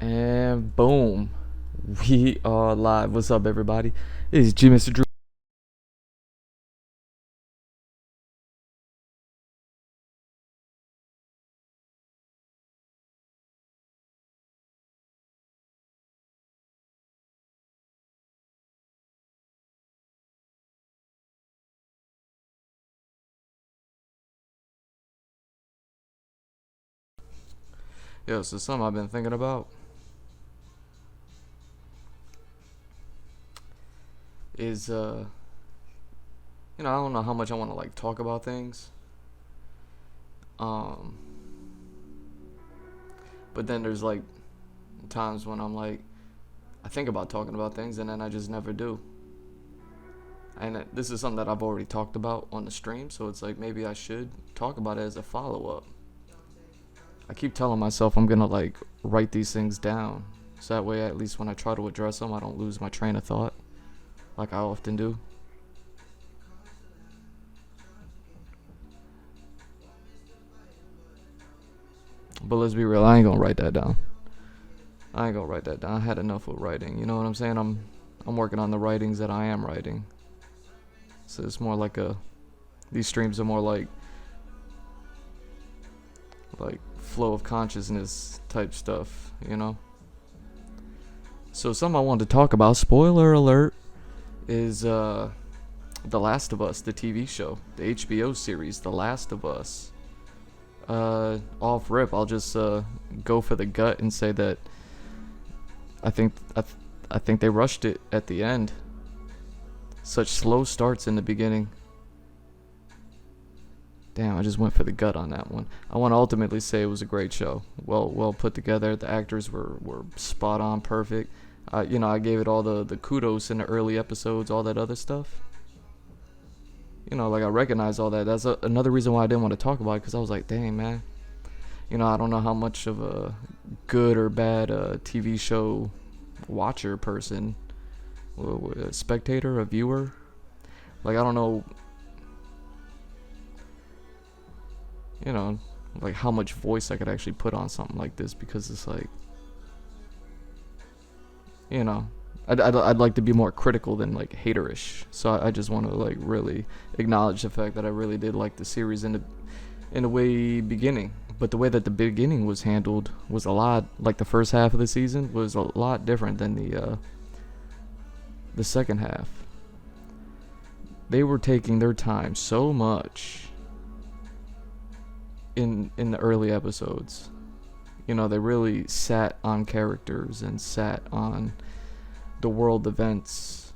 And boom, we are live. What's up, everybody? This is G Mr. Drew. Yo, so something I've been thinking about is, I don't know how much I want to like talk about things. Um, but then there's like times when I'm like, I think about talking about things and then I just never do. And this is something that I've already talked about on the stream, so it's like maybe I should talk about it as a follow up. I keep telling myself I'm gonna like write these things down, so that way at least when I try to address them, I don't lose my train of thought, like I often do. But let's be real, I ain't gonna write that down. I ain't gonna write that down. I had enough with writing. You know what I'm saying? I'm working on the writings that I am writing. So it's more like these streams are more like flow of consciousness type stuff, you know? So something I wanted to talk about, spoiler alert, is The Last of Us, the TV show, the HBO series, The Last of Us. Off rip, I'll just go for the gut and say that I think they rushed it at the end. Such slow starts in the beginning. Damn, I just went for the gut on that one. I want to ultimately say it was a great show. Well put together. The actors were spot on, perfect. I gave it all the kudos in the early episodes, all that other stuff. Like I recognize all that. That's another reason why I didn't want to talk about it, because I was like, dang, man. I don't know how much of a good or bad TV show watcher person, a spectator, a viewer. Like, I don't know, like how much voice I could actually put on something like this, because it's like, I'd like to be more critical than like haterish. So I just want to like really acknowledge the fact that I really did like the series in the way beginning. But the way that the beginning was handled was a lot, like the first half of the season was a lot different than the second half. They were taking their time so much in the early episodes. They really sat on characters and sat on the world events,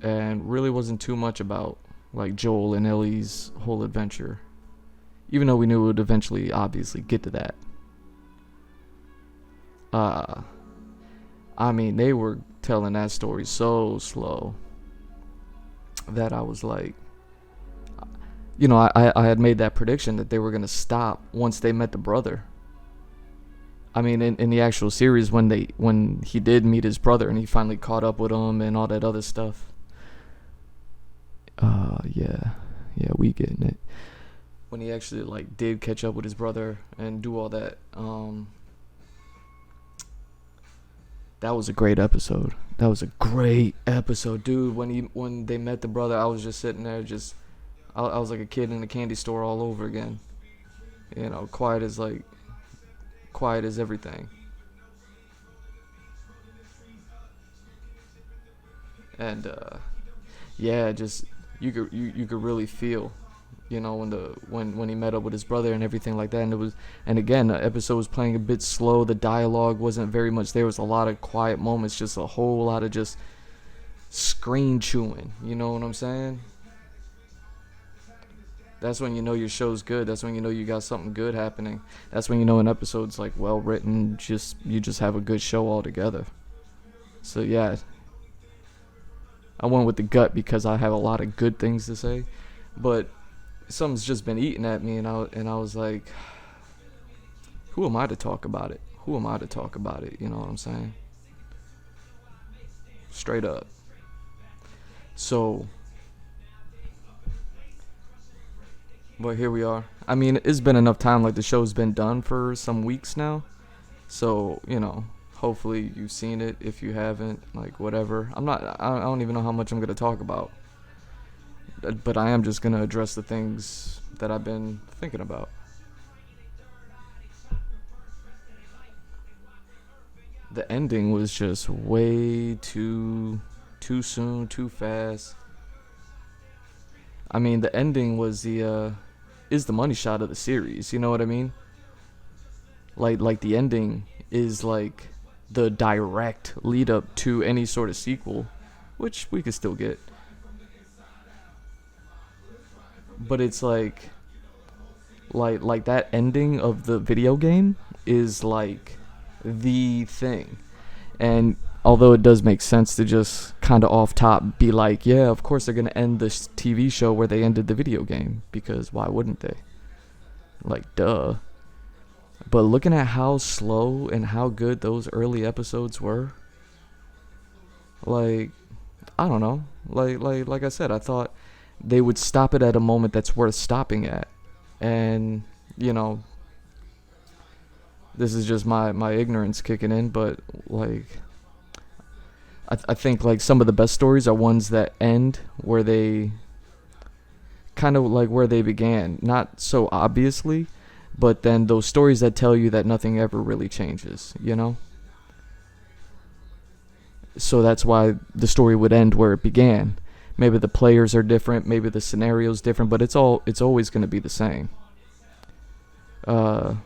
and really wasn't too much about like Joel and Ellie's whole adventure, even though we knew it would eventually obviously get to that. I mean, they were telling that story so slow that I was like, I had made that prediction that they were gonna stop once they met the brother. I mean, in the actual series, when he did meet his brother and he finally caught up with him and all that other stuff. Yeah, we getting it. When he actually like did catch up with his brother and do all that, that was a great episode. That was a great episode, dude. When they met the brother, I was just sitting there, I was like a kid in a candy store all over again. Quiet as everything. And yeah, just you could really feel, when he met up with his brother and everything like that. And again, the episode was playing a bit slow. The dialogue wasn't very much. There was a lot of quiet moments, just a whole lot of just screen chewing. You know what I'm saying? That's when you know your show's good. That's when you know you got something good happening. That's when you know an episode's like well written. You just have a good show altogether. So yeah, I went with the gut because I have a lot of good things to say, but something's just been eating at me, and I was like, who am I to talk about it? Who am I to talk about it? You know what I'm saying? Straight up. So, but here we are. I mean, it's been enough time. Like, the show's been done for some weeks now. So, Hopefully you've seen it. If you haven't, like, whatever. I don't even know how much I'm gonna talk about, but I am just gonna address the things that I've been thinking about. The ending was just way too soon, too fast. I mean, the ending was the is the money shot of the series. You know what I mean? Like the ending is like the direct lead up to any sort of sequel, which we could still get. But it's like that ending of the video game is like the thing. And although it does make sense to just kind of off top be like, yeah, of course they're going to end this TV show where they ended the video game, because why wouldn't they? Like, duh. But looking at how slow and how good those early episodes were, like, I don't know. Like I said, I thought they would stop it at a moment that's worth stopping at. And, you know, this is just my ignorance kicking in, but, like, I think, like, some of the best stories are ones that end where they kind of like where they began. Not so obviously, but then those stories that tell you that nothing ever really changes, you know? So that's why the story would end where it began. Maybe the players are different, maybe the scenario's different, but it's always going to be the same. You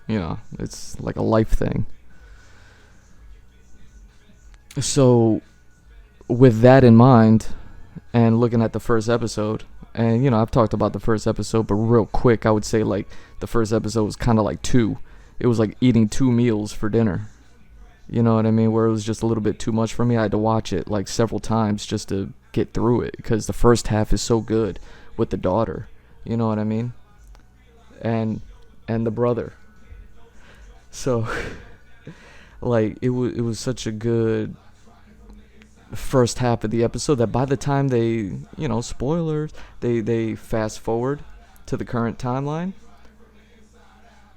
know, it's like a life thing. So with that in mind, and looking at the first episode, and, you know, I've talked about the first episode, but real quick, I would say, like, the first episode was kind of like it was like eating 2 meals for dinner. You know what I mean? Where it was just a little bit too much for me. I had to watch it like several times just to get through it, because the first half is so good with the daughter. You know what I mean? And the brother. So like it was such a good first half of the episode that by the time they, you know, spoilers, they fast forward to the current timeline,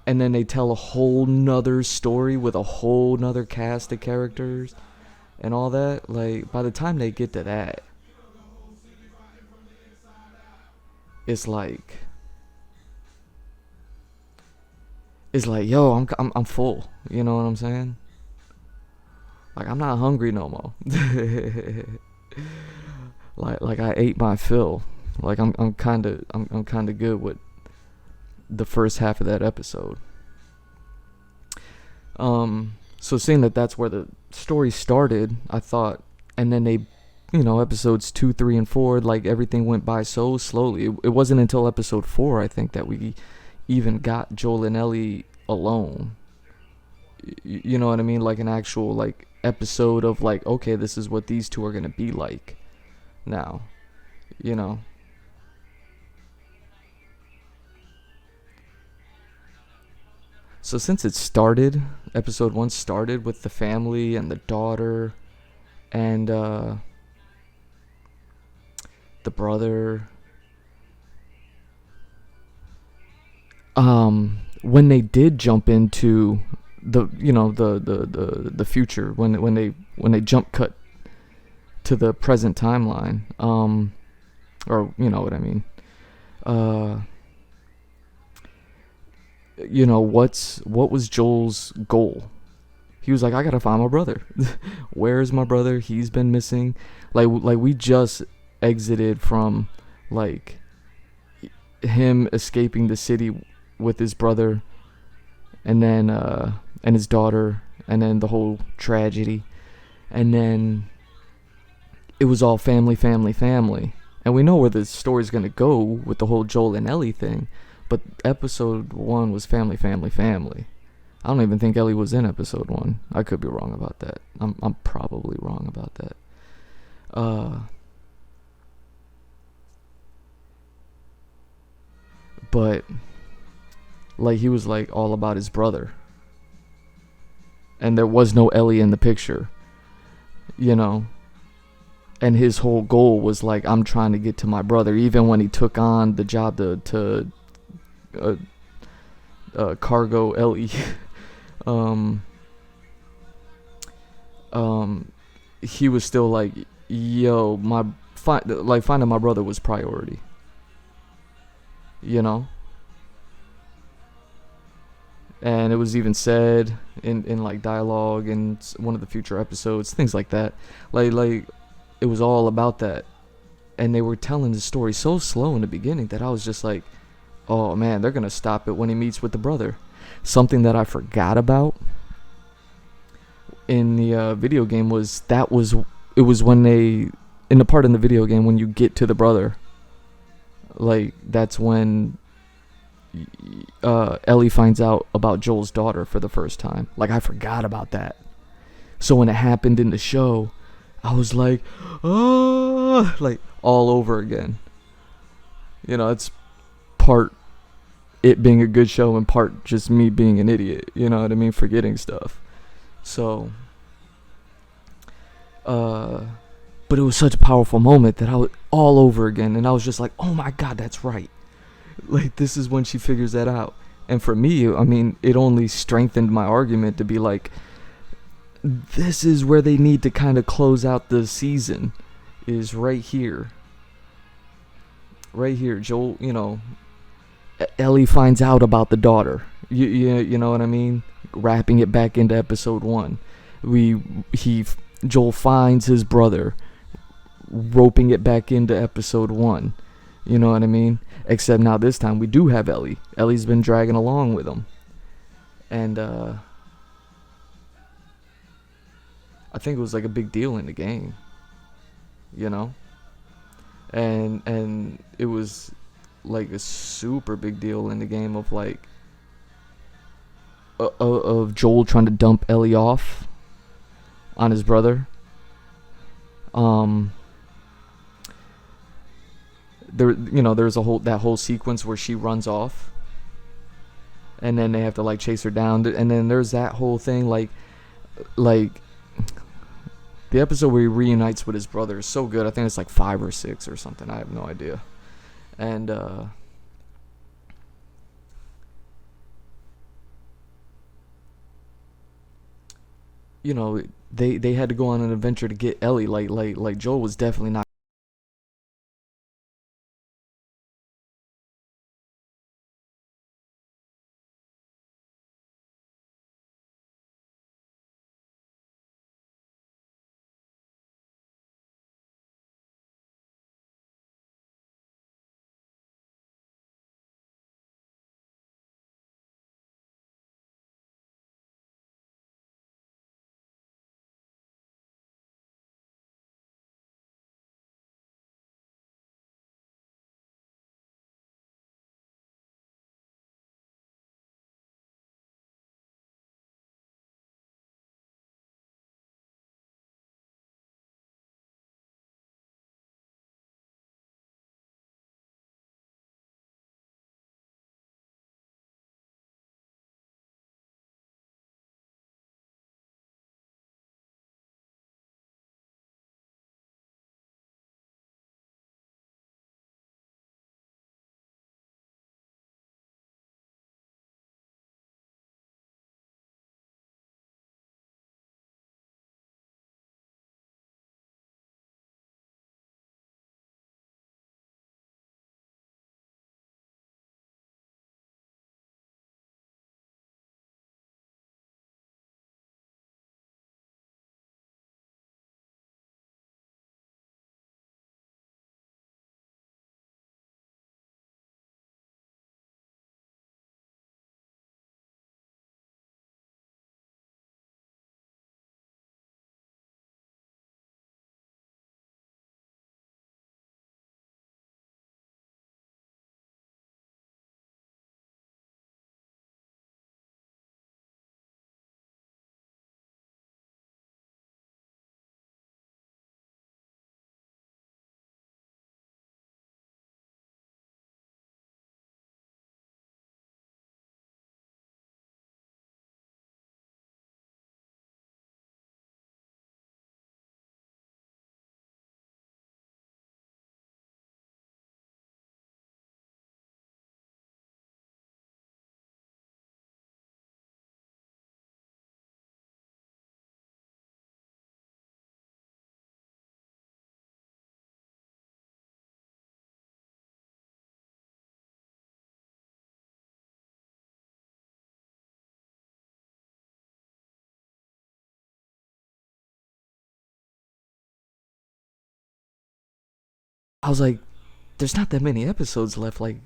and then they tell a whole nother story with a whole nother cast of characters and all that. Like, by the time they get to that, it's like yo, I'm full. You know what I'm saying? Like, I'm not hungry no more. like I ate my fill. Like, I'm kind of good with the first half of that episode. So seeing that that's where the story started, I thought, and then they, you know, episodes 2, 3, and 4, like, everything went by so slowly. It wasn't until episode 4, I think, that we even got Joel and Ellie alone. You know what I mean? Like, an actual, like, episode of, like, okay, this is what these two are gonna be like now, you know. So since it started, episode 1 started with the family and the daughter and the brother. When they did jump into the, you know, the future, when they jump cut to the present timeline, or, you know what I mean, you know, what was Joel's goal? He was like, I gotta find my brother. Where is my brother? He's been missing. Like we just exited from, like, him escaping the city with his brother, and then and his daughter, and then the whole tragedy, and then it was all family, and we know where the story's gonna go with the whole Joel and Ellie thing. But episode 1 was family. I don't even think Ellie was in episode 1. I could be wrong about that. I'm probably wrong about that. But, like, he was, like, all about his brother, and there was no Ellie in the picture, you know. And his whole goal was, like, I'm trying to get to my brother. Even when he took on the job to cargo Ellie um um he was still like, yo, finding my brother was priority, you know. And it was even said in like dialogue in one of the future episodes, things like that. Like it was all about that, and they were telling the story so slow in the beginning that I was just like, oh man, they're gonna stop it when he meets with the brother. Something that I forgot about in the video game was it was when they, in the part in the video game when you get to the brother, like that's when Ellie finds out about Joel's daughter for the first time. Like I forgot about that. So when it happened in the show, I was like, oh, like all over again. You know, it's part it being a good show and part just me being an idiot. You know what I mean? Forgetting stuff. So, but it was such a powerful moment that I was all over again, and I was just like, oh my god, that's right. Like this is when she figures that out. And for me, I mean, it only strengthened my argument to be like, this is where they need to kind of close out the season, is right here. Right here, Joel, you know, Ellie finds out about the daughter. You know what I mean? Wrapping it back into episode 1. Joel finds his brother, roping it back into episode 1. You know what I mean? Except now this time we do have Ellie. Ellie's been dragging along with him. And I think it was like a big deal in the game. You know? And it was like a super big deal in the game of like of Joel trying to dump Ellie off on his brother. There's that whole sequence where she runs off, and then they have to like chase her down, and then there's that whole thing like the episode where he reunites with his brother is so good. I think it's like 5 or 6 or something. I have no idea. And you know, they had to go on an adventure to get Ellie. Like Joel was definitely not I was like, there's not that many episodes left. Like,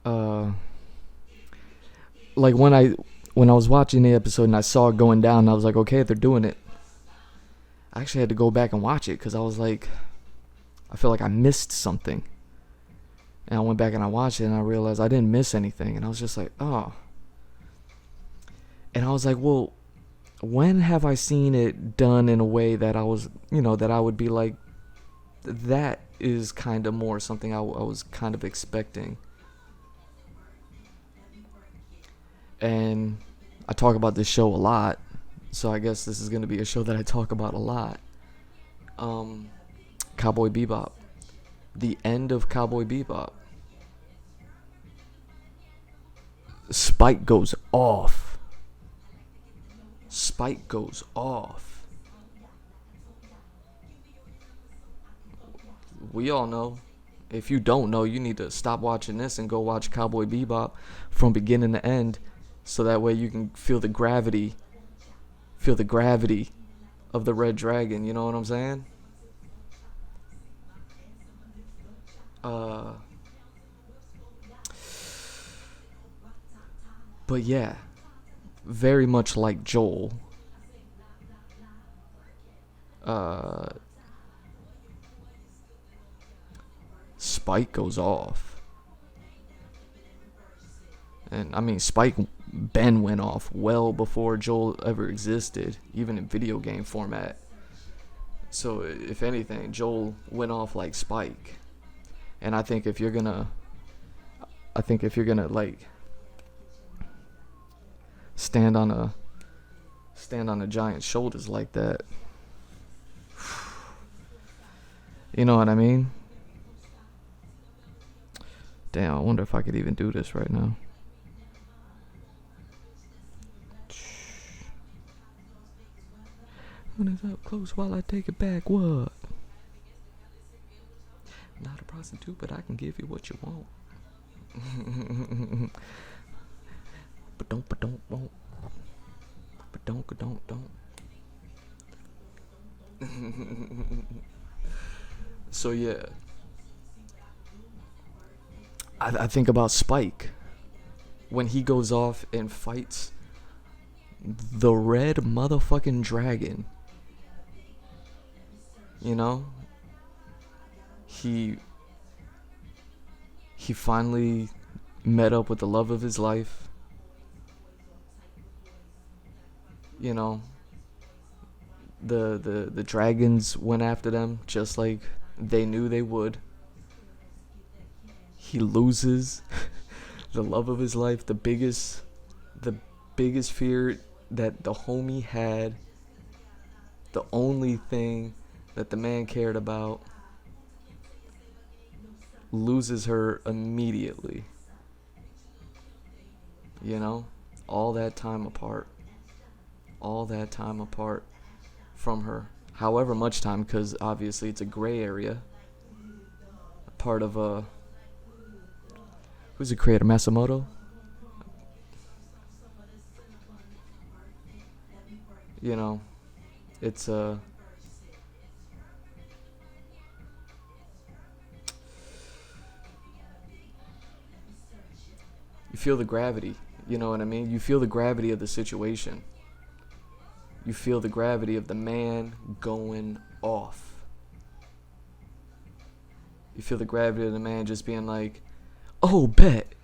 uh, like when I was watching the episode and I saw it going down, I was like, okay, they're doing it. I actually had to go back and watch it because I was like, I feel like I missed something. And I went back and I watched it and I realized I didn't miss anything. And I was just like, oh. And I was like, well, when have I seen it done in a way that I was, that I would be like, that is kind of more something I was kind of expecting. And I talk about this show a lot, so I guess this is going to be a show that I talk about a lot. Um, Cowboy Bebop. The end of Cowboy Bebop. Spike goes off. Spike goes off. We all know. If you don't know, you need to stop watching this and go watch Cowboy Bebop from beginning to end, so that way you can feel the gravity of the red dragon. You know what I'm saying? Uh, but yeah, very much like Joel. Uh, Spike goes off, and I mean Spike Ben went off well before Joel ever existed, even in video game format. So if anything, Joel went off like Spike. And I think if you're gonna like stand on a stand on a giant's shoulders like that, you know what I mean? Damn, I wonder if I could even do this right now. When it's up close while I take it back, what? Not a prostitute, but I can give you what you want. But don't, won't. But don't. So yeah, I think about Spike when he goes off and fights the red motherfucking dragon. You know, he finally met up with the love of his life. You know, the dragons went after them just like they knew they would. He loses the love of his life, the biggest fear that the homie had, the only thing that the man cared about, loses her immediately. You know, all that time apart, all that time apart from her. However much time, because obviously it's a gray area. Part of who's the creator? Masamoto. You know, it's you feel the gravity. You know what I mean? You feel the gravity of the situation. You feel the gravity of the man going off. You feel the gravity of the man just being like, "Oh, bet.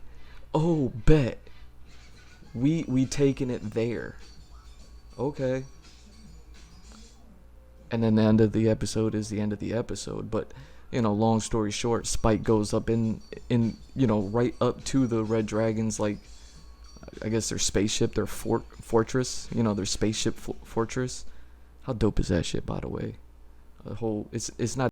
Oh, bet. We taking it there." Okay. And then the end of the episode is the end of the episode, but long story short, Spike goes up in right up to the red dragons, like I guess their spaceship, their fortress, their spaceship fortress. How dope is that shit, by the way? The whole it's not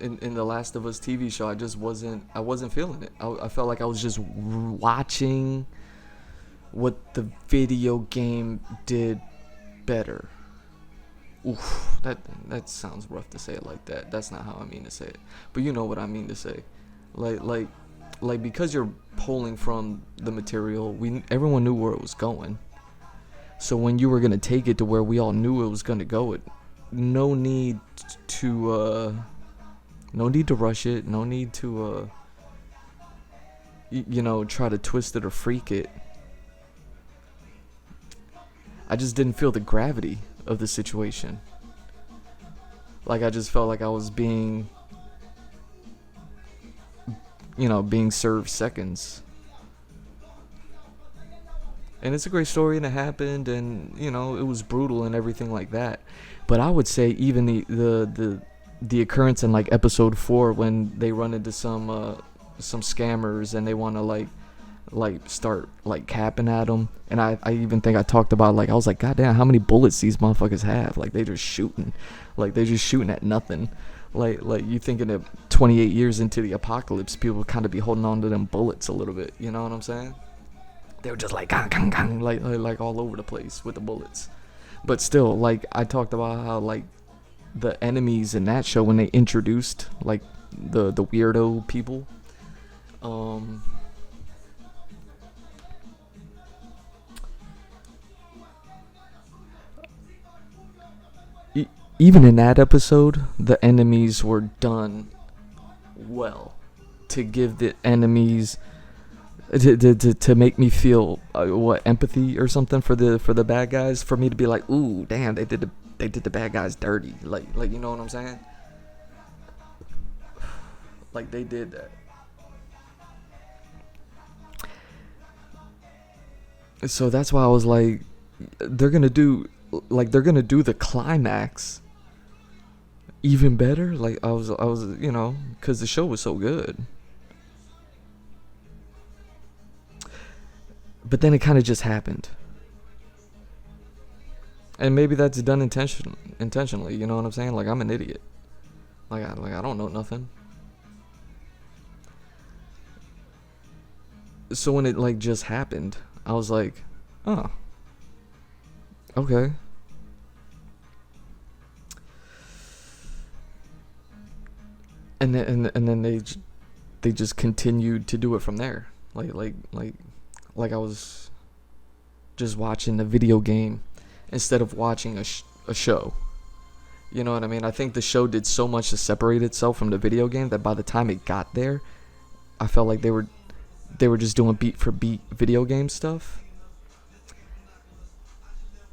in the Last of Us TV show, I wasn't feeling it. I felt like I was just watching what the video game did better. Oof, that sounds rough to say it like that. That's not how I mean to say it. But you know what I mean to say. Like like like because you're pulling from the material, everyone knew where it was going. So when you were gonna take it to where we all knew it was gonna go, no need no need to rush it. No need to try to twist it or freak it. I just didn't feel the gravity of the situation. Like I just felt like I was being served seconds. And it's a great story, and it happened, and it was brutal and everything like that. But I would say even the occurrence in like episode 4 when they run into some scammers and they want to like start like capping at them, and I even think I talked about, like, I was like, God damn, how many bullets these motherfuckers have? Like they just shooting at nothing. Like you thinking that 28 years into the apocalypse, people kind of be holding on to them bullets a little bit. You know what I'm saying? They were just like gang, gang, gang, like all over the place with the bullets. But still, like I talked about how like the enemies in that show, when they introduced like the weirdo people, even in that episode, the enemies were done well to give the enemies to make me feel empathy or something for the bad guys, for me to be like, ooh, damn, they did the bad guys dirty, like you know what I'm saying? Like they did that. So that's why I was like, they're gonna do the climax even better. Like I was because the show was so good. But then it kind of just happened. And maybe that's done intentionally, you know what I'm saying? Like I'm an idiot. Like I don't know nothing. So when it like just happened, I was like, oh, okay. And then they just continued to do it from there. Like I was just watching a video game instead of watching a show. You know what I mean? I think the show did so much to separate itself from the video game that by the time it got there, I felt like they were just doing beat for beat video game stuff.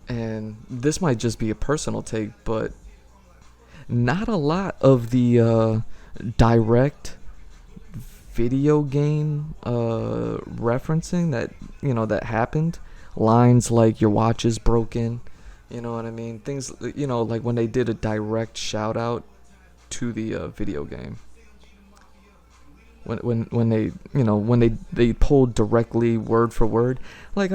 And this might just be a personal take, but not a lot of the direct video game referencing that happened. Lines like your watch is broken, you know what I mean? Things, like when they did a direct shout out to the video game. When they pulled directly word for word, like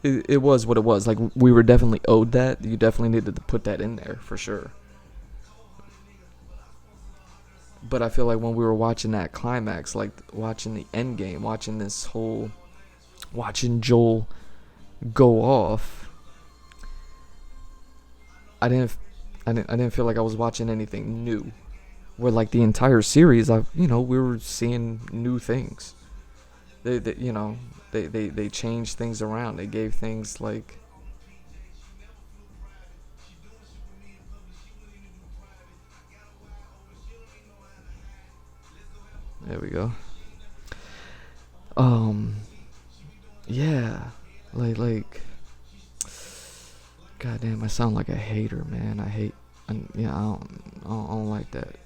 it was what it was. Like we were definitely owed that. You definitely needed to put that in there for sure. But I feel like when we were watching that climax, like watching the end game, watching Joel go off, I didn't feel like I was watching anything new. Where like the entire series, we were seeing new things. They changed things around. They gave things like, there we go. Yeah, like, goddamn, I sound like a hater, man. I don't like that.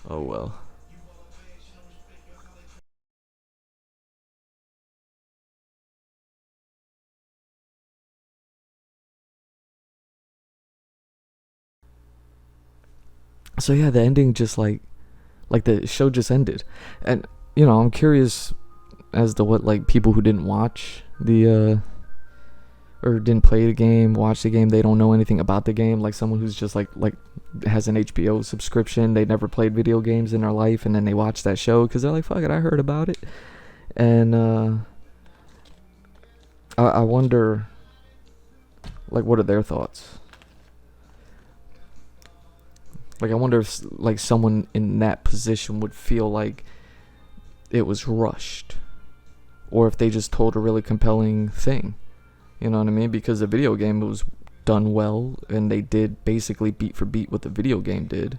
Oh well. So yeah, the ending just like the show just ended, and I'm curious as to what like people who didn't watch the or didn't play the game, watch the game, they don't know anything about the game. Like someone who's just like has an HBO subscription, they never played video games in their life, and then they watch that show because they're like, fuck it, I heard about it. And I wonder, like, what are their thoughts? Like, I wonder if like someone in that position would feel like it was rushed, or if they just told a really compelling thing. You know what I mean? Because the video game was done well, and they did basically beat for beat what the video game did.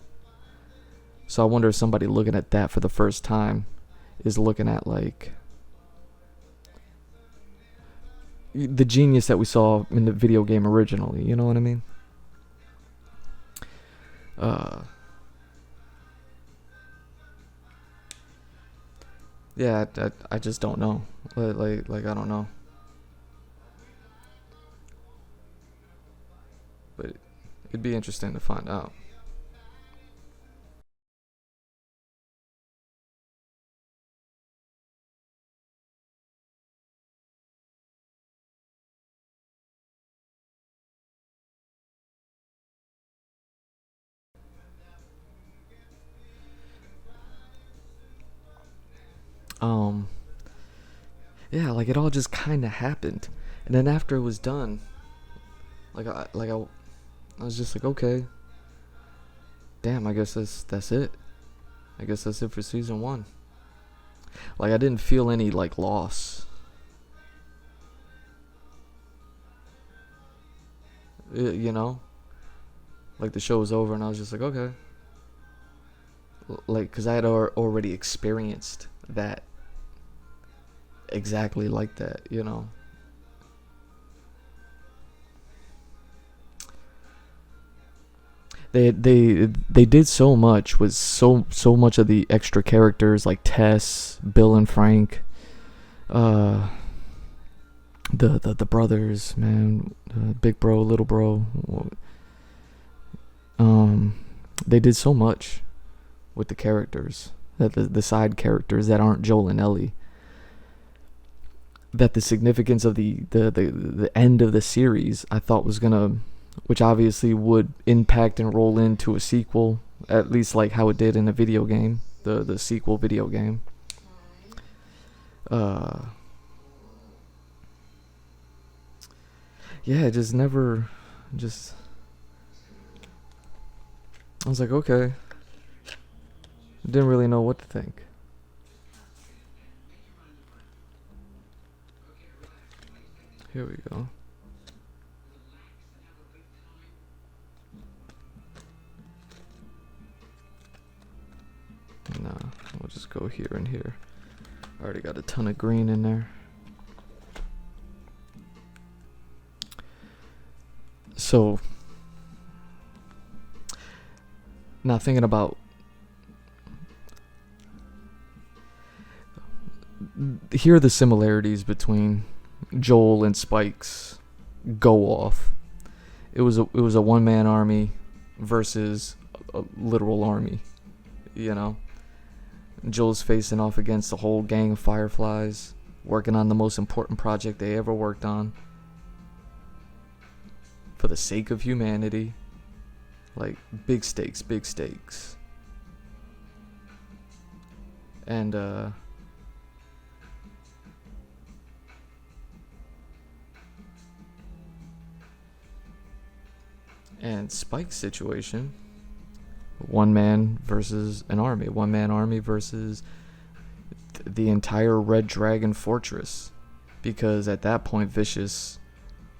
So I wonder if somebody looking at that for the first time is looking at like the genius that we saw in the video game originally. You know what I mean? Yeah, I just don't know. Like I don't know. But it'd be interesting to find out. Um, yeah, like it all just kind of happened, and then after it was done, I was just like, okay, damn, I guess that's it. I guess that's it for season one. Like I didn't feel any like loss. You know, like the show was over, and I was just like, okay, like because I had already experienced that exactly like that. You know, they did so much with so much of the extra characters like Tess, Bill and Frank, uh, the brothers, man, big bro, little bro. Um, they did so much with the characters, that the side characters that aren't Joel and Ellie, that the significance of the end of the series I thought was gonna, which obviously would impact and roll into a sequel, at least like how it did in a video game, the sequel video game. Uh, yeah, just never, just I was like, okay, didn't really know what to think. Here we go. Nah, we'll just go here and here. I already got a ton of green in there. So, now thinking about, here are the similarities between Joel and Spike's go off. It was a one man army versus a literal army. You know, Joel's facing off against a whole gang of Fireflies, working on the most important project they ever worked on, for the sake of humanity. Like big stakes, big stakes. And Spike's situation, one man versus an army, one man army versus the entire Red Dragon Fortress. Because at that point, Vicious,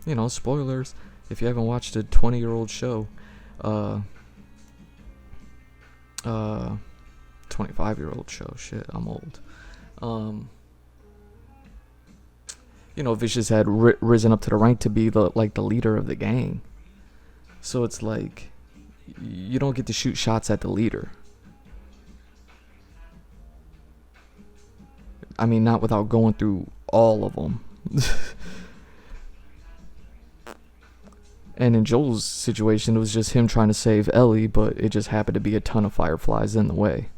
you know, spoilers if you haven't watched a 20-year-old show, uh 25-year-old show, shit, I'm old. um you know, Vicious had risen up to the rank to be the leader of the gang. So it's like you don't get to shoot shots at the leader. I mean, not without going through all of them. And in Joel's situation, it was just him trying to save Ellie, but it just happened to be a ton of Fireflies in the way.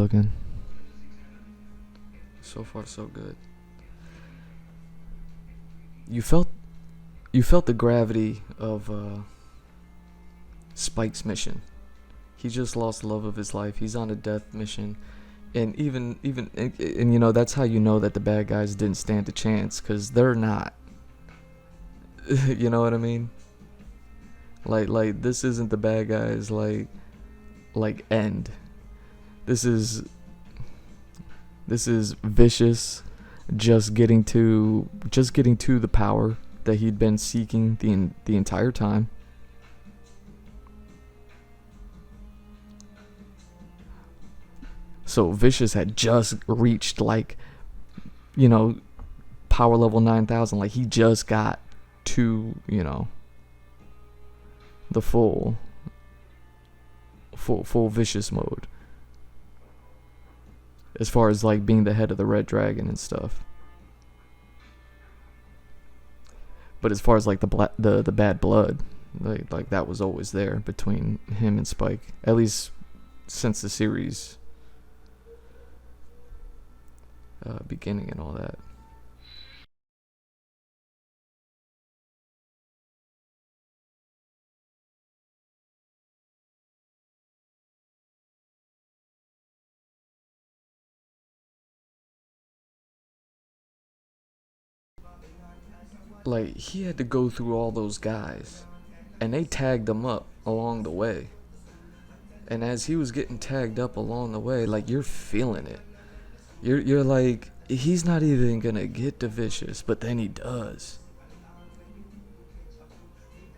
looking. So far, so good. You felt the gravity of Spike's mission. He just lost the love of his life. He's on a death mission, and even and you know, that's how you know that the bad guys didn't stand a chance, because they're not. You know what I mean? Like this isn't the bad guys like end. This is Vicious just getting to the power that he'd been seeking the entire time. So Vicious had just reached, like, you know, power level 9,000. Like, he just got to, you know, the full Vicious mode, as far as like being the head of the Red Dragon and stuff. But as far as like the bad blood, like that was always there between him and Spike, at least since the series beginning and all that. Like, he had to go through all those guys, and they tagged him up along the way. And as he was getting tagged up along the way, like, you're feeling it. You're like, he's not even gonna get to Vicious, but then he does.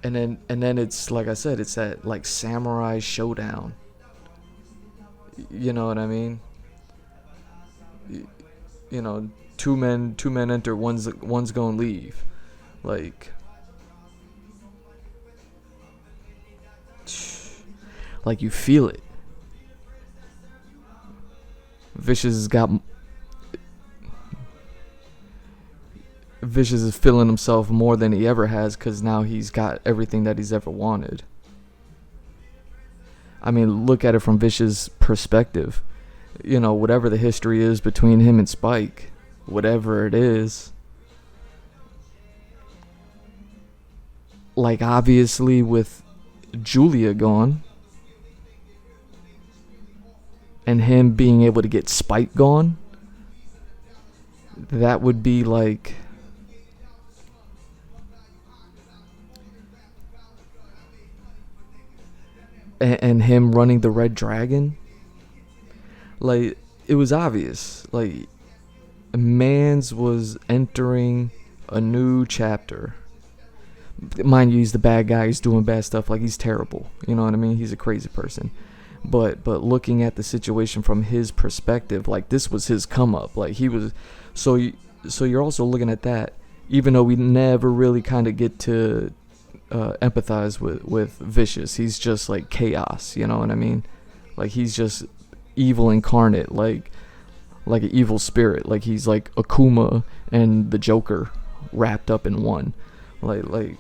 And then it's, like I said, it's that like samurai showdown. You know what I mean? You know, two men enter, one's gonna leave. Like you feel it. Vicious is feeling himself more than he ever has, because now he's got everything that he's ever wanted. I mean, look at it from Vicious' perspective. You know, whatever the history is between him and Spike, whatever it is, like, obviously with Julia gone and him being able to get Spike gone, that would be like, and him running the Red Dragon, like, it was obvious. Like, Mans was entering a new chapter. Mind you, he's the bad guy. He's doing bad stuff. Like, he's terrible. You know what I mean? He's a crazy person. But looking at the situation from his perspective, like, this was his come up. Like, he was. So you're also looking at that, even though we never really kind of get to empathize with Vicious. He's just like chaos. You know what I mean? Like, he's just evil incarnate. Like an evil spirit. Like, he's like Akuma and the Joker wrapped up in one. Like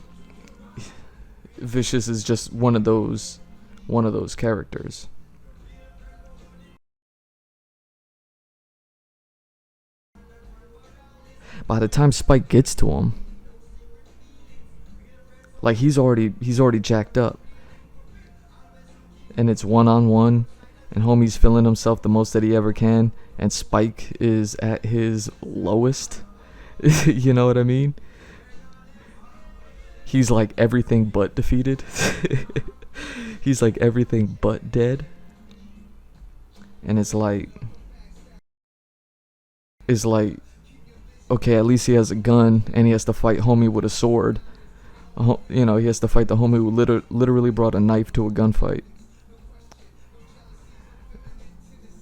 Vicious is just one of those characters. By the time Spike gets to him, like, he's already jacked up, and it's 1-on-1, and homie's feeling himself the most that he ever can, and Spike is at his lowest. You know what I mean? He's like everything but defeated. He's like everything but dead. And it's like, okay, at least he has a gun, and he has to fight homie with a sword. You know, he has to fight the homie who literally brought a knife to a gunfight.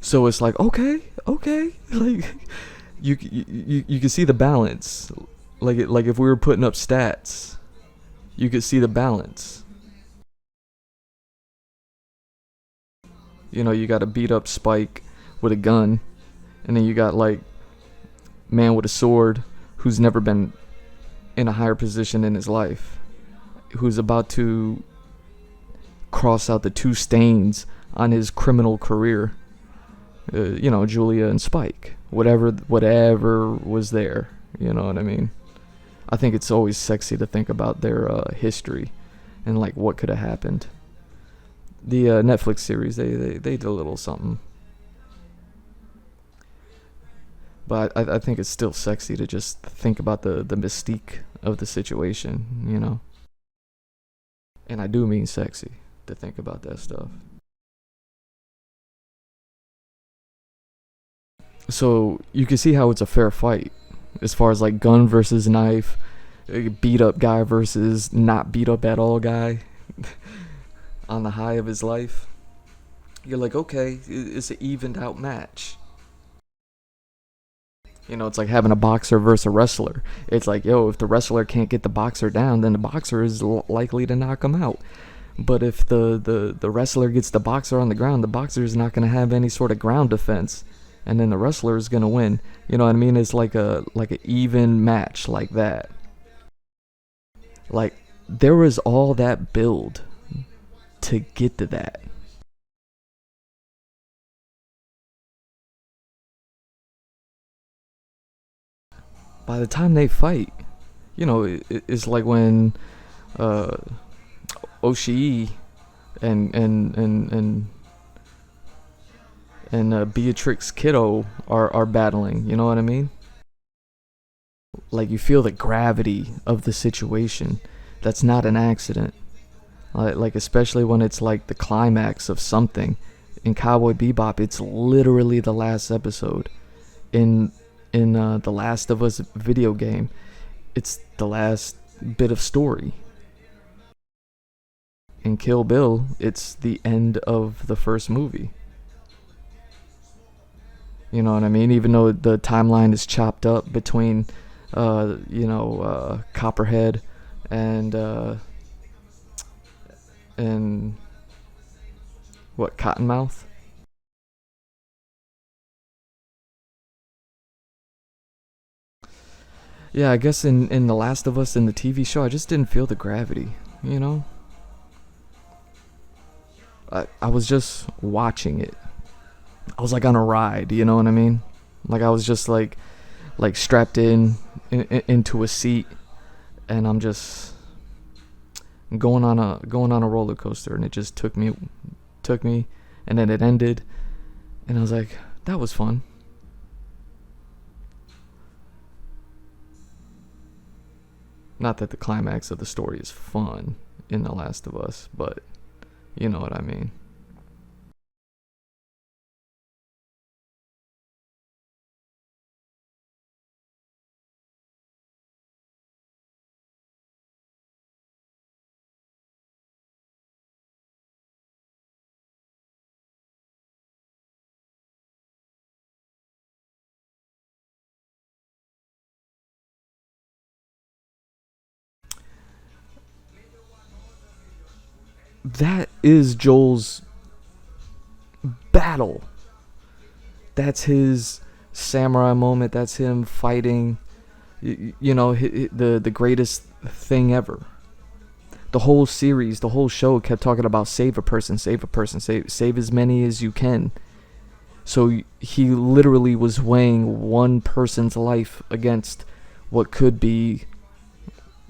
So it's like, okay. Like, you can see the balance. Like if we were putting up stats, you could see the balance. You know, you got to beat up Spike with a gun, and then you got like man with a sword who's never been in a higher position in his life, who's about to cross out the 2 stains on his criminal career. Julia and Spike, whatever was there. You know what I mean? I think it's always sexy to think about their history and like what could have happened. The Netflix series, they did a little something, but I think it's still sexy to just think about the mystique of the situation, And I do mean sexy to think about that stuff. So you can see how it's a fair fight as far as like gun versus knife, beat up guy versus not beat up at all guy on the high of his life. You're like, okay, it's an evened out match. It's like having a boxer versus a wrestler. It's like, yo, if the wrestler can't get the boxer down, then the boxer is likely to knock him out. But if the wrestler gets the boxer on the ground, the boxer is not going to have any sort of ground defense, and then the wrestler is going to win. You know what I mean? It's like an even match like that. Like, there was all that build to get to that. By the time they fight, it's like when Oshii and Beatrix Kiddo are battling. You know what I mean? Like, you feel the gravity of the situation. That's not an accident. Like especially when it's like the climax of something. In Cowboy Bebop, it's literally the last episode. In the Last of Us video game, it's the last bit of story. In Kill Bill, it's the end of the first movie. You know what I mean? Even though the timeline is chopped up between, Copperhead and Cottonmouth. Yeah, I guess in The Last of Us in the TV show, I just didn't feel the gravity, I was just watching it. I was like on a ride, you know what I mean? Like, I was just like strapped into a seat, and I'm just going on a roller coaster, and it just took me, and then it ended, and I was like, that was fun. Not that the climax of the story is fun in The Last of Us, but you know what I mean. That is Joel's battle. That's his samurai moment. That's him fighting, the greatest thing ever. The whole series, the whole show kept talking about save a person, save as many as you can. So he literally was weighing one person's life against what could be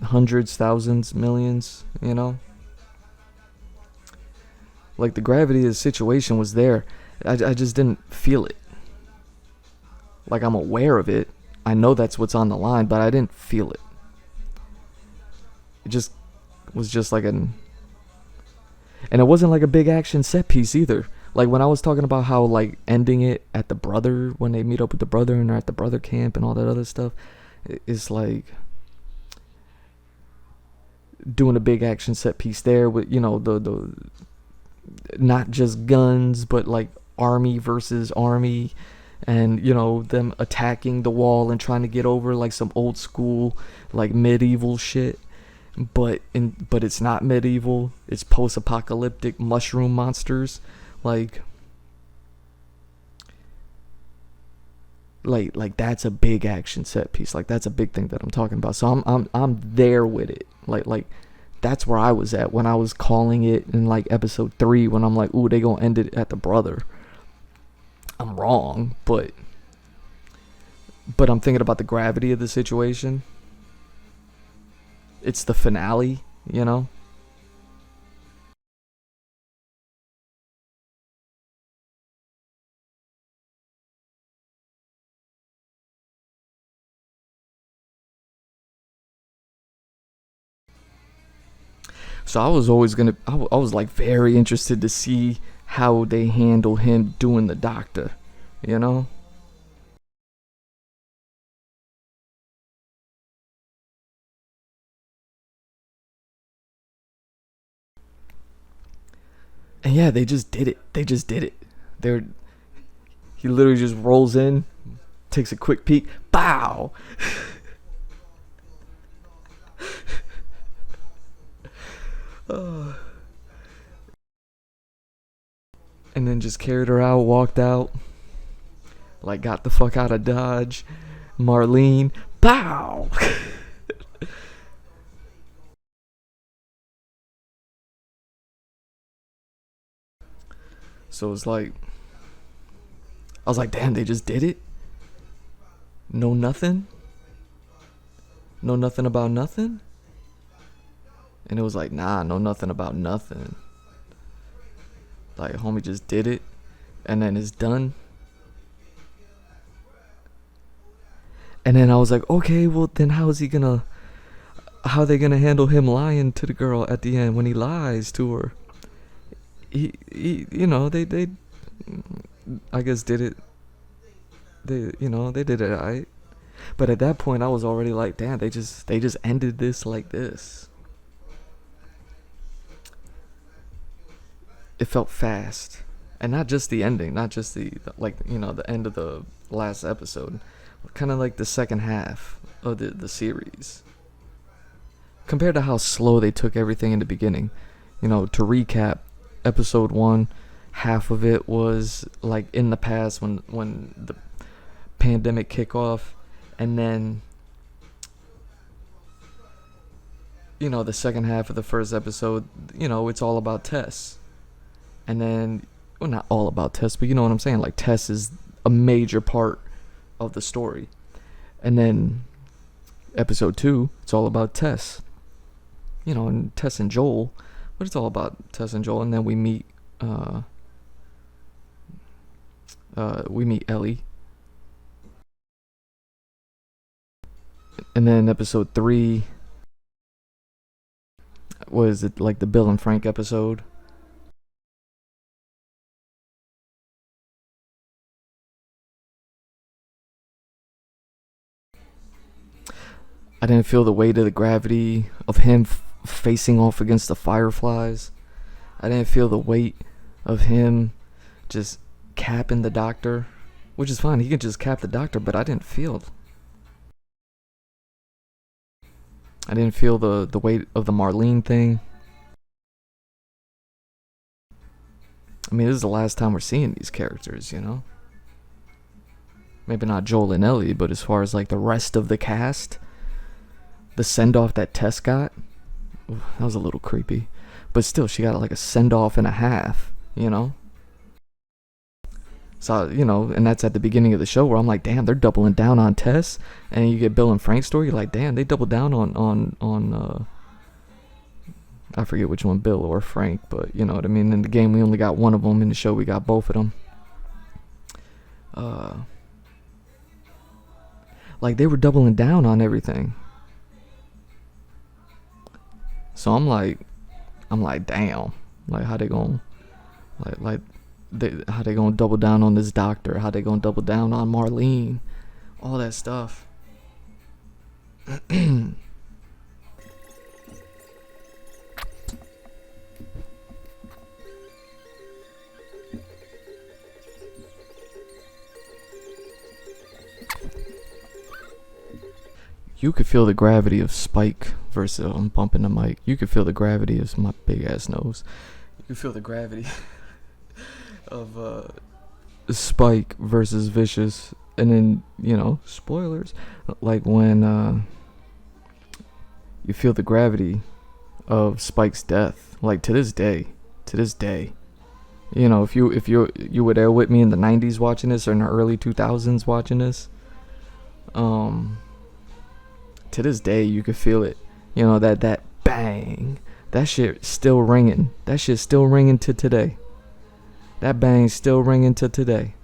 hundreds, thousands, millions, Like, the gravity of the situation was there. I just didn't feel it. Like, I'm aware of it. I know that's what's on the line, but I didn't feel it. It just was just like and it wasn't like a big action set piece either. Like, when I was talking about how, like, ending it at the brother, when they meet up with the brother and they're at the brother camp and all that other stuff, it's like doing a big action set piece there with, the not just guns, but like army versus army, and them attacking the wall and trying to get over, like some old school like medieval shit, but it's not medieval. It's post-apocalyptic mushroom monsters, like that's a big action set piece. Like, that's a big thing that I'm talking about. So I'm there with it. Like that's where I was at when I was calling it in like episode 3, when I'm like, ooh, they gonna end it at the brother. I'm wrong, but I'm thinking about the gravity of the situation. It's the finale, you know? So I was always gonna, I was like very interested to see how they handle him doing the doctor, you know? And yeah, they just did it. They just did it. They're He literally just rolls in, takes a quick peek, bow. And then just carried her out, walked out, like got the fuck out of Dodge. Marlene, bow. So it's like, I was like, damn, they just did it. No nothing. No nothing about nothing. And it was like, nah, no nothing about nothing. Like, homie just did it, and then it's done. And then I was like, okay, well then how are they gonna handle him lying to the girl at the end when he lies to her? They I guess did it. They did it right. But at that point, I was already like, damn, they just ended this like this. It felt fast, and not just the ending, not just the end of the last episode, kind of like the second half of the series. Compared to how slow they took everything in the beginning, to recap, episode 1, half of it was like in the past when the pandemic kicked off, and then the second half of the first episode, it's all about Tess. And then, well, not all about Tess, but you know what I'm saying, like Tess is a major part of the story. And then episode 2, it's all about Tess, and Tess and Joel, but it's all about Tess and Joel. And then we meet Ellie. And then episode 3 was it like the Bill and Frank episode. I didn't feel the weight of the gravity of him facing off against the fireflies. I didn't feel the weight of him just capping the doctor, which is fine. He can just cap the doctor, but I didn't feel the weight of the Marlene thing. I mean, this is the last time we're seeing these characters. Maybe not Joel and Ellie, but as far as like the rest of the cast, the send off that Tess got, that was a little creepy. But still, she got like a send off and a half. So, and that's at the beginning of the show where I'm like, damn, they're doubling down on Tess. And you get Bill and Frank's story, you're like, damn, they doubled down on I forget which one, Bill or Frank, but you know what I mean. In the game, we only got one of them. In the show, we got both of them. Like they were doubling down on everything. So I'm like, damn, like how they going, how they gonna double down on this doctor? How they gonna double down on Marlene? All that stuff. You could feel the gravity of Spike versus, I'm bumping the mic. You could feel the gravity of my big ass nose. You could feel the gravity of Spike versus Vicious. And then, spoilers, like when you feel the gravity of Spike's death. Like to this day. You know, if you were there with me in the '90s watching this or in the early 2000s watching this, um, to this day you could feel it. You know that bang, that shit still ringing. That shit's still ringing to today. That bang's still ringing to today.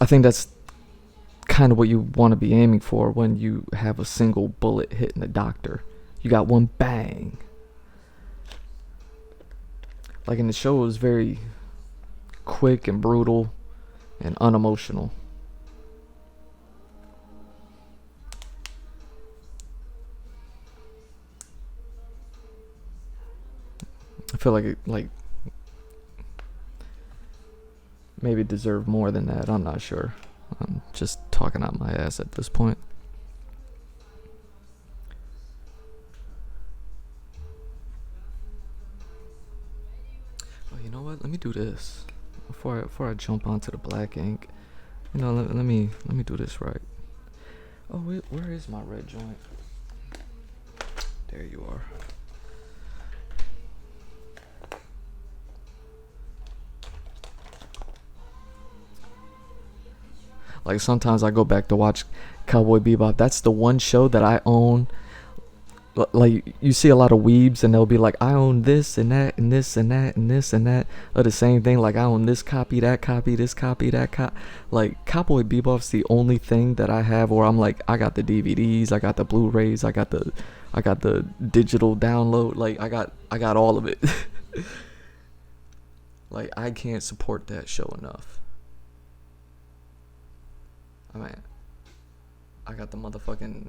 I think that's kind of what you want to be aiming for when you have a single bullet hitting the doctor. You got one bang. Like in the show, it was very quick and brutal and unemotional. I feel like maybe deserved more than that. I'm not sure. I'm just talking out my ass at this point. Oh, you know what? Let me do this before I jump onto the black ink. You know, let me do this right. Oh wait, where is my red joint? There you are. Like sometimes I go back to watch Cowboy Bebop. That's the one show that I own. Like you see a lot of weebs and they'll be like, I own this and that and this and that and this and that, or the same thing. Like I own this copy, that copy, this copy, that copy. Like Cowboy Bebop's the only thing that I have where I'm like, I got the DVDs, I got the Blu-rays, I got the digital download. Like I got all of it. Like I can't support that show enough. I mean, I got the motherfucking.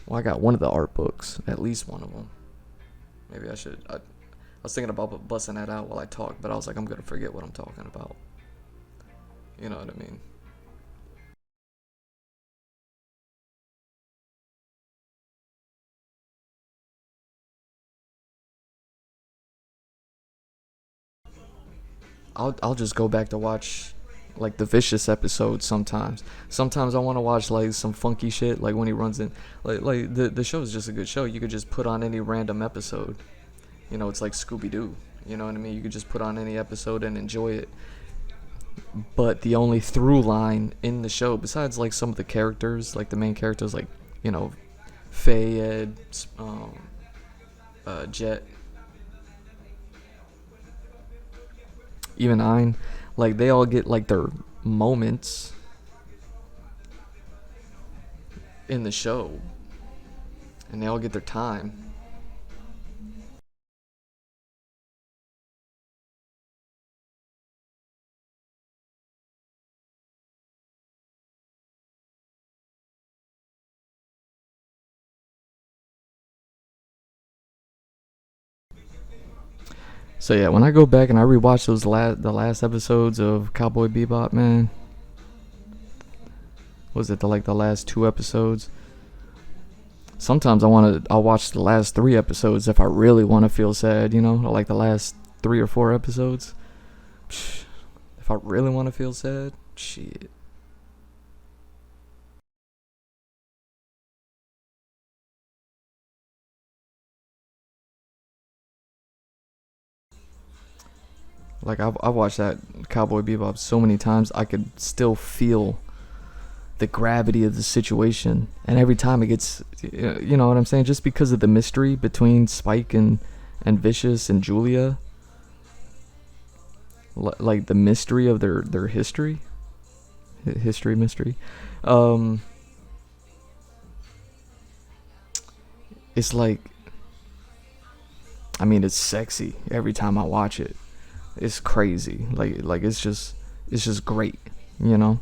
Well, I got one of the art books, at least one of them. Maybe I should. I was thinking about busting that out while I talk, but I was like, I'm gonna forget what I'm talking about. You know what I mean? I'll just go back to watch like the vicious episodes sometimes. Sometimes I want to watch like some funky shit, like when he runs in. Like the show is just a good show. You could just put on any random episode. You know, it's like Scooby Doo. You know what I mean? You could just put on any episode and enjoy it. But the only through line in the show, besides like some of the characters, like the main characters, like you know, Fayed, Jet, even Ein, like they all get like their moments in the show, and they all get their time. So yeah, when I go back and I rewatch the last episodes of Cowboy Bebop, man, was it the last two episodes? Sometimes I'll watch the last three episodes if I really want to feel sad, you know, or like the last 3 or 4 episodes. If I really want to feel sad, shit. Like I've watched that Cowboy Bebop so many times, I could still feel the gravity of the situation, and every time it gets, you know what I'm saying? Just because of the mystery between Spike and Vicious and Julia, like the mystery of their history, history mystery. Um, it's like, I mean, it's sexy every time I watch it. It's crazy. Like it's just great, you know.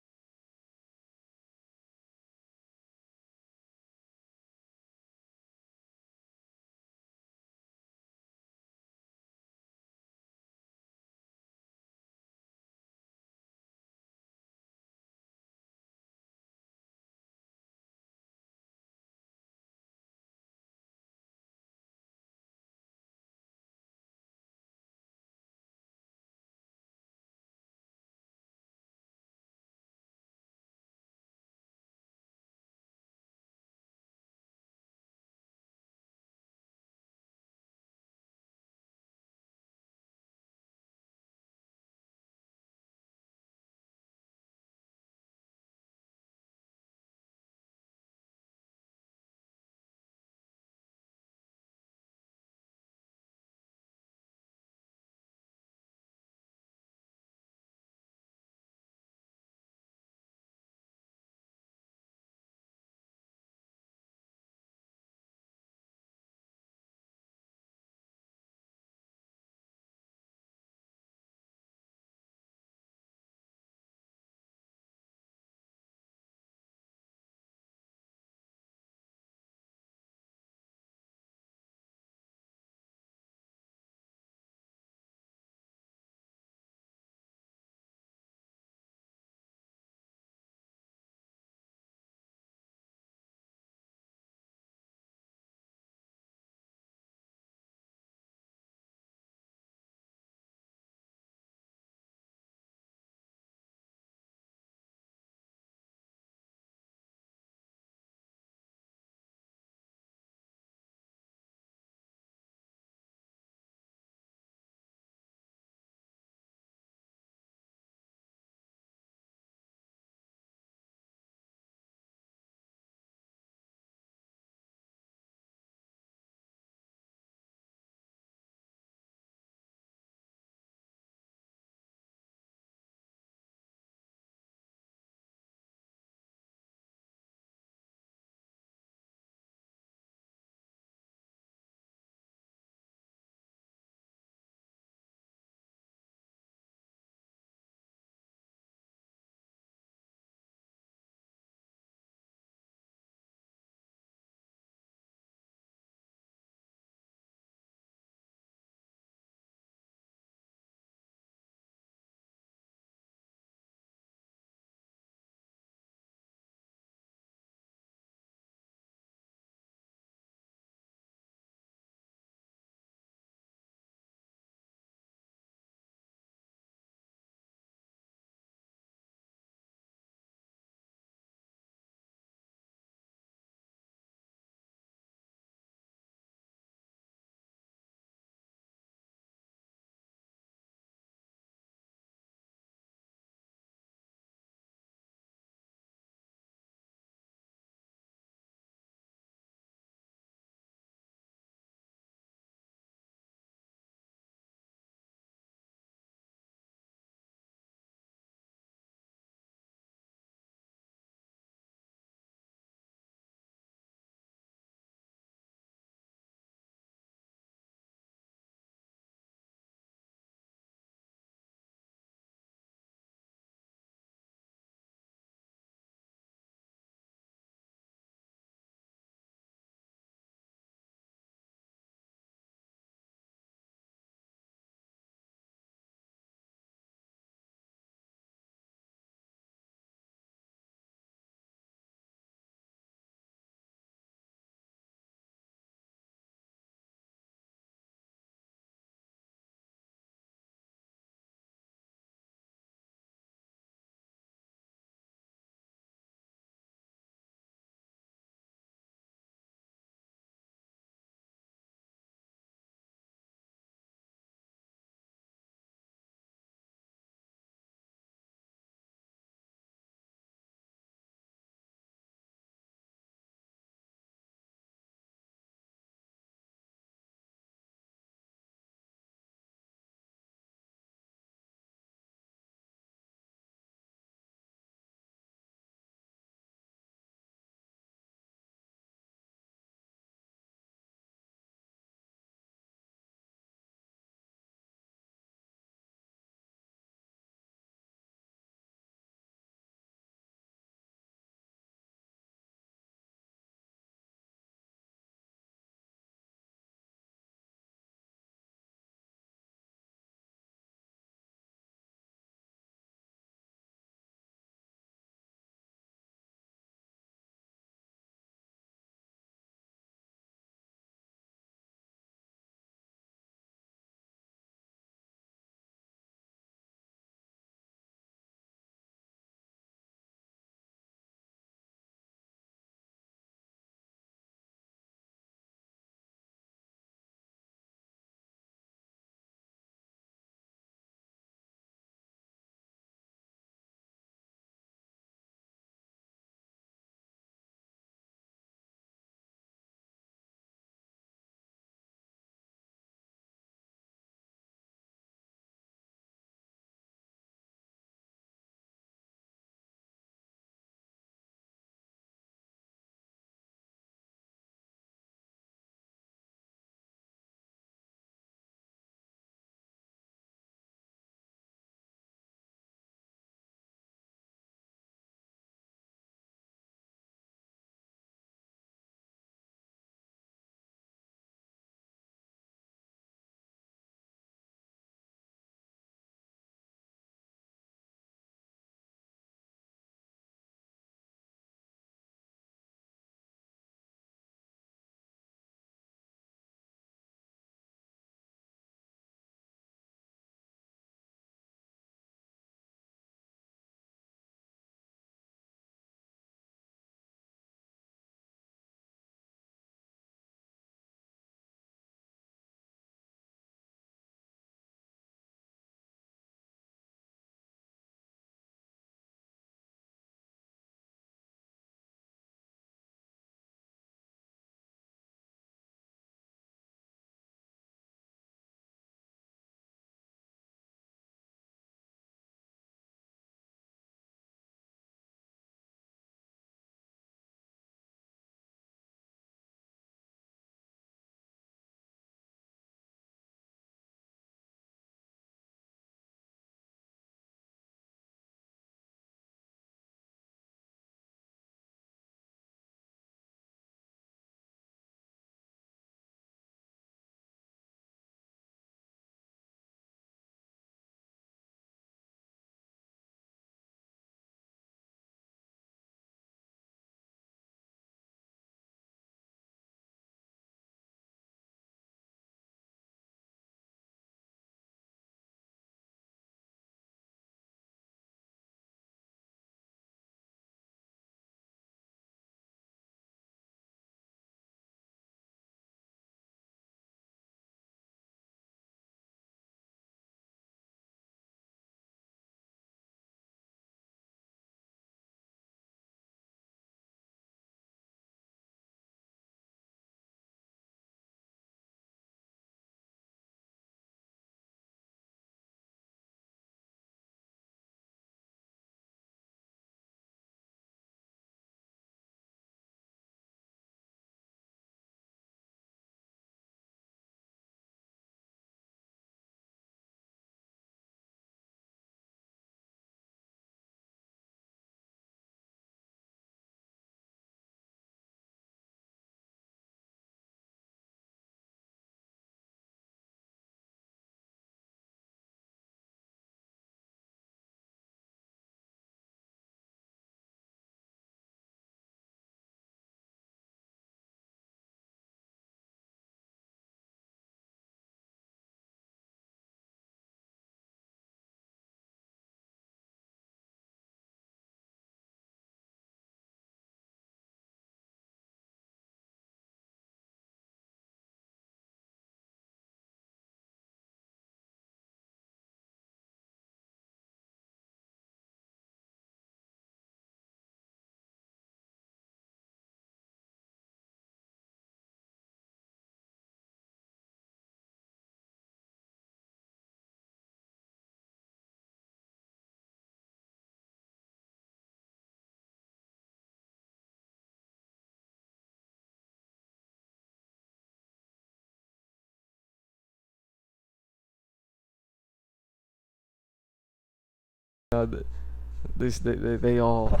They all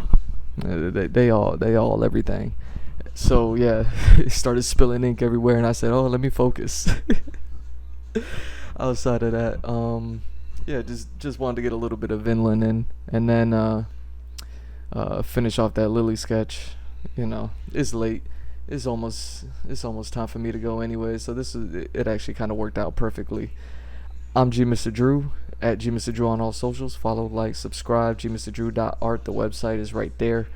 they all everything. So yeah, it started spilling ink everywhere, and I said, "Oh, let me focus." Outside of that, yeah, just wanted to get a little bit of Vinland in, and then finish off that Lily sketch. You know, it's late. It's almost time for me to go anyway. So it actually kind of worked out perfectly. I'm G Mr. Drew at G Mr. Drew on all socials. Follow, like, subscribe. GMrDrew.art. The website is right there.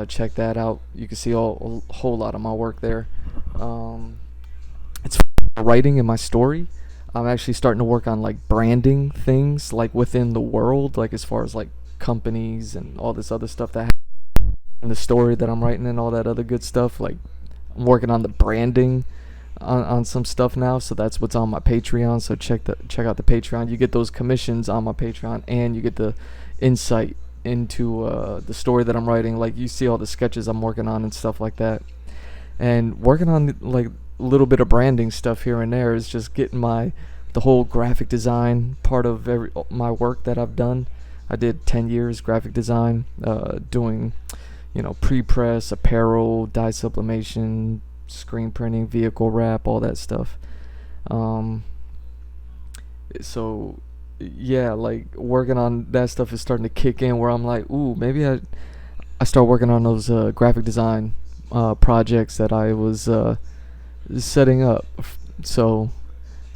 Check that out. You can see a whole lot of my work there. It's writing in my story. I'm actually starting to work on like branding things like within the world, like as far as like companies and all this other stuff that in the story that I'm writing and all that other good stuff. Like I'm working on the branding on some stuff now, so that's what's on my Patreon. So check out the Patreon. You get those commissions on my Patreon, and you get the insight into the story that I'm writing. Like you see all the sketches I'm working on and stuff like that, and working on like a little bit of branding stuff here and there is just getting the whole graphic design part of my work that I've done. I did 10 years graphic design, doing pre-press, apparel, dye sublimation, screen printing, vehicle wrap, all that stuff. So yeah, like working on that stuff is starting to kick in where I'm like, ooh, maybe I start working on those graphic design projects that I was setting up. So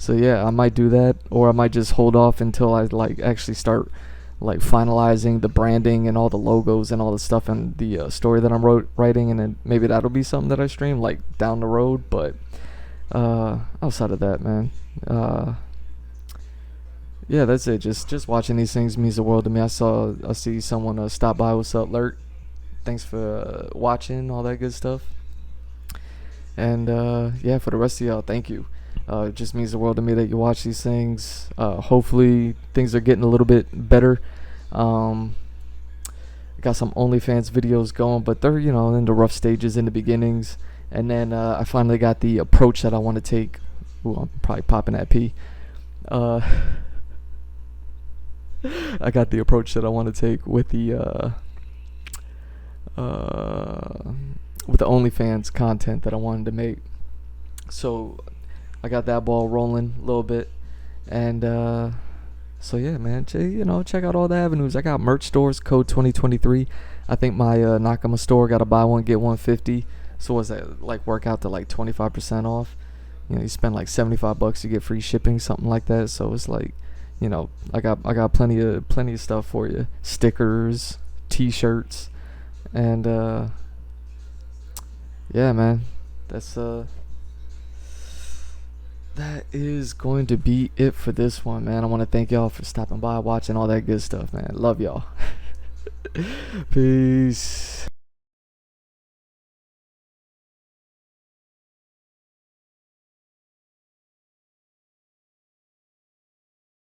yeah, I might do that, or I might just hold off until I like actually start like finalizing the branding and all the logos and all the stuff and the story that I'm writing, and then maybe that'll be something that I stream like down the road. But outside of that, man, yeah, that's it. Just watching these things means the world to me. I see someone stop by. What's up, Lurt? Thanks for watching, all that good stuff. And yeah, for the rest of y'all, thank you. It just means the world to me that you watch these things. Hopefully things are getting a little bit better. I got some OnlyFans videos going, but they're in the rough stages, in the beginnings. And then I finally got the approach that I want to take. Ooh, I'm probably popping that pee. I got the approach that I want to take with the OnlyFans content that I wanted to make. So I got that ball rolling a little bit, and so yeah, man, check out all the avenues. I got merch stores, code 2023. I think my Nakama store got a buy one get one 50. So what's that, like work out to like 25% off? You spend like $75, you get free shipping, something like that. So it's like, I got plenty of stuff for you. Stickers, t-shirts, and yeah, man, that is going to be it for this one, man. I want to thank y'all for stopping by, watching all that good stuff, man. Love y'all. Peace.